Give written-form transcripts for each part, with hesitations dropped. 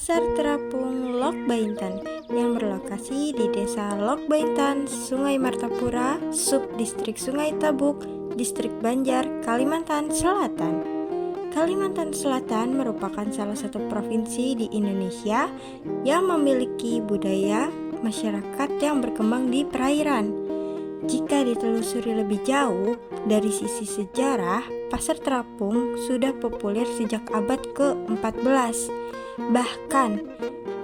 Pasar Terapung Lok Baintan yang berlokasi di Desa Lok Baintan, Sungai Martapura, Subdistrik Sungai Tabuk, Distrik Banjar, Kalimantan Selatan. Kalimantan Selatan merupakan salah satu provinsi di Indonesia yang memiliki budaya masyarakat yang berkembang di perairan. Jika ditelusuri lebih jauh, dari sisi sejarah, Pasar Terapung sudah populer sejak abad ke-14. Bahkan,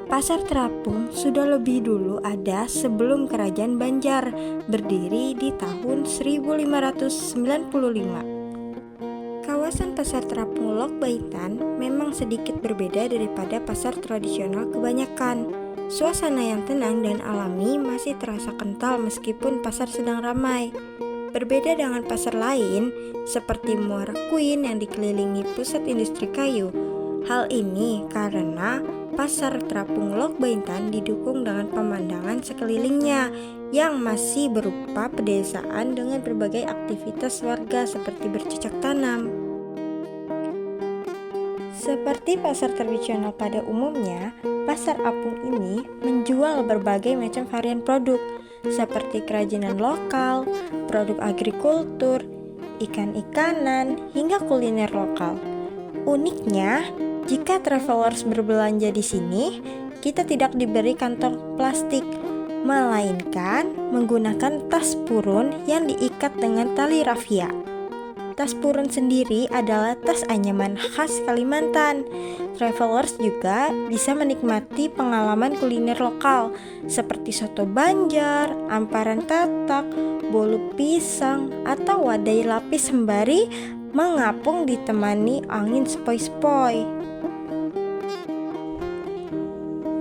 Pasar Terapung sudah lebih dulu ada sebelum Kerajaan Banjar, berdiri di tahun 1595. Kawasan Pasar Terapung Lok Baintan memang sedikit berbeda daripada pasar tradisional kebanyakan. Suasana yang tenang dan alami masih terasa kental meskipun pasar sedang ramai. Berbeda dengan pasar lain, seperti Muara Kuin yang dikelilingi pusat industri kayu. Hal ini karena Pasar Terapung Lok Baintan didukung dengan pemandangan sekelilingnya yang masih berupa pedesaan dengan berbagai aktivitas warga seperti bercocok tanam. Seperti pasar tradisional pada umumnya, Pasar Apung ini menjual berbagai macam varian produk seperti kerajinan lokal, produk agrikultur, ikan-ikanan, hingga kuliner lokal. Uniknya, jika travelers berbelanja di sini, kita tidak diberi kantong plastik, melainkan menggunakan tas purun yang diikat dengan tali rafia. Tas purun sendiri adalah tas anyaman khas Kalimantan. Travelers juga bisa menikmati pengalaman kuliner lokal seperti soto Banjar, amparan tatak, bolu pisang, atau wadai lapis sembari mengapung ditemani angin sepoi-sepoi.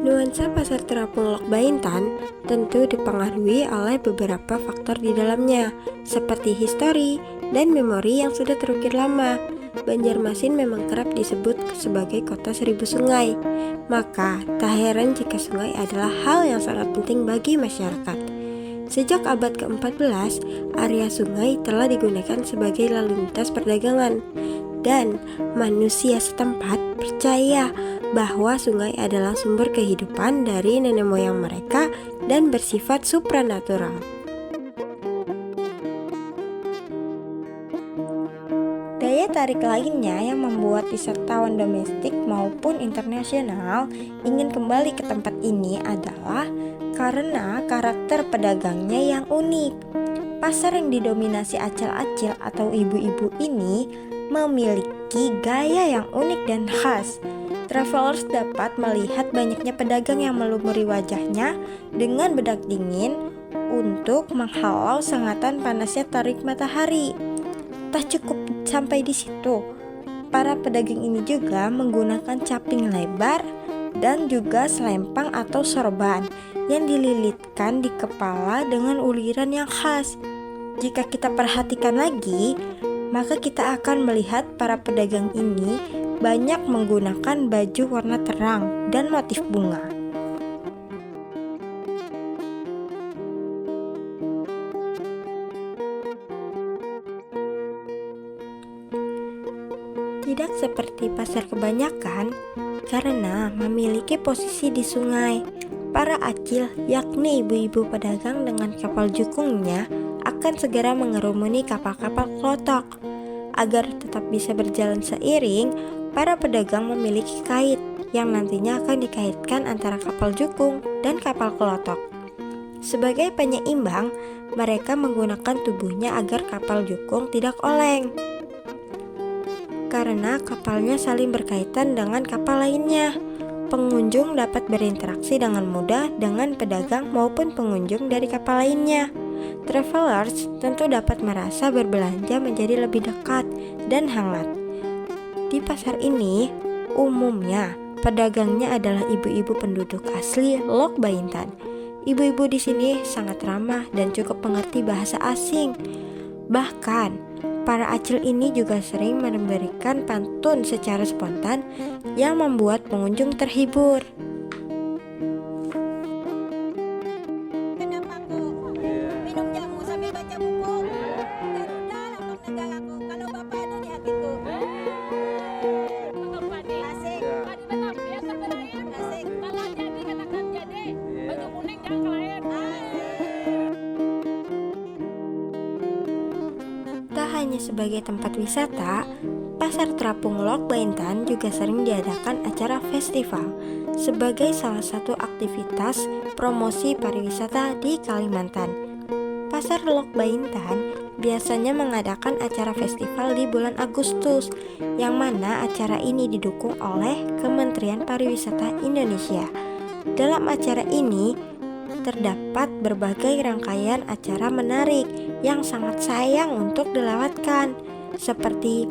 Nuansa Pasar Terapung Lok Baintan tentu dipengaruhi oleh beberapa faktor di dalamnya, seperti histori dan memori yang sudah terukir lama. Banjarmasin memang kerap disebut sebagai kota seribu sungai, maka tak heran jika sungai adalah hal yang sangat penting bagi masyarakat. Sejak abad ke-14, area sungai telah digunakan sebagai lalu lintas perdagangan, dan manusia setempat percaya bahwa sungai adalah sumber kehidupan dari nenek moyang mereka dan bersifat supranatural. Daya tarik lainnya yang membuat wisatawan domestik maupun internasional ingin kembali ke tempat ini adalah karena karakter pedagangnya yang unik. Pasar yang didominasi acil-acil atau ibu-ibu ini memiliki gaya yang unik dan khas. Travelers dapat melihat banyaknya pedagang yang melumuri wajahnya dengan bedak dingin untuk menghalau sengatan panasnya terik matahari. Tak cukup sampai di situ, para pedagang ini juga menggunakan caping lebar dan juga selempang atau sorban yang dililitkan di kepala dengan uliran yang khas. Jika kita perhatikan lagi, maka kita akan melihat para pedagang ini banyak menggunakan baju warna terang dan motif bunga. Tidak seperti pasar kebanyakan, karena memiliki posisi di sungai, para acil, yakni ibu-ibu pedagang dengan kapal jukungnya, akan segera mengerumuni kapal-kapal klotok. Agar tetap bisa berjalan seiring, para pedagang memiliki kait yang nantinya akan dikaitkan antara kapal jukung dan kapal klotok. Sebagai penyeimbang, mereka menggunakan tubuhnya agar kapal jukung tidak oleng, karena kapalnya saling berkaitan dengan kapal lainnya. Pengunjung dapat berinteraksi dengan mudah dengan pedagang maupun pengunjung dari kapal lainnya. Travelers tentu dapat merasa berbelanja menjadi lebih dekat dan hangat. Di pasar ini, umumnya pedagangnya adalah ibu-ibu penduduk asli Lok Baintan. Ibu-ibu di sini sangat ramah dan cukup mengerti bahasa asing. Bahkan, para acil ini juga sering memberikan pantun secara spontan yang membuat pengunjung terhibur. Kenapa kok minum jamu sambil baca buku? Garuda lambang negaraku. Kalau Bapak ada di hatiku. Asik. Asik. hanya sebagai tempat wisata, Pasar Terapung Lok Baintan juga sering diadakan acara festival sebagai salah satu aktivitas promosi pariwisata di Kalimantan. Pasar Lok Baintan biasanya mengadakan acara festival di bulan Agustus, yang mana acara ini didukung oleh Kementerian Pariwisata Indonesia. Dalam acara ini terdapat berbagai rangkaian acara menarik yang sangat sayang untuk dilewatkan, seperti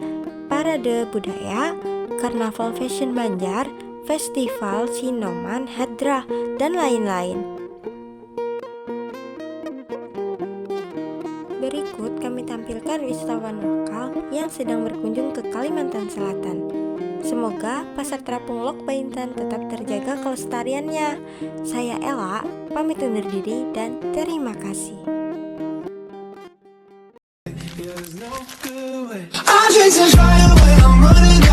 parade budaya, karnaval fashion Banjar, festival Sinoman Hadrah, dan lain-lain. Berikut kami tampilkan wisatawan lokal yang sedang berkunjung ke Kalimantan Selatan. Semoga Pasar Terapung Lok Baintan tetap terjaga kelestariannya. Saya Ella, pamit undur diri dan terima kasih. I chase the fire when I'm running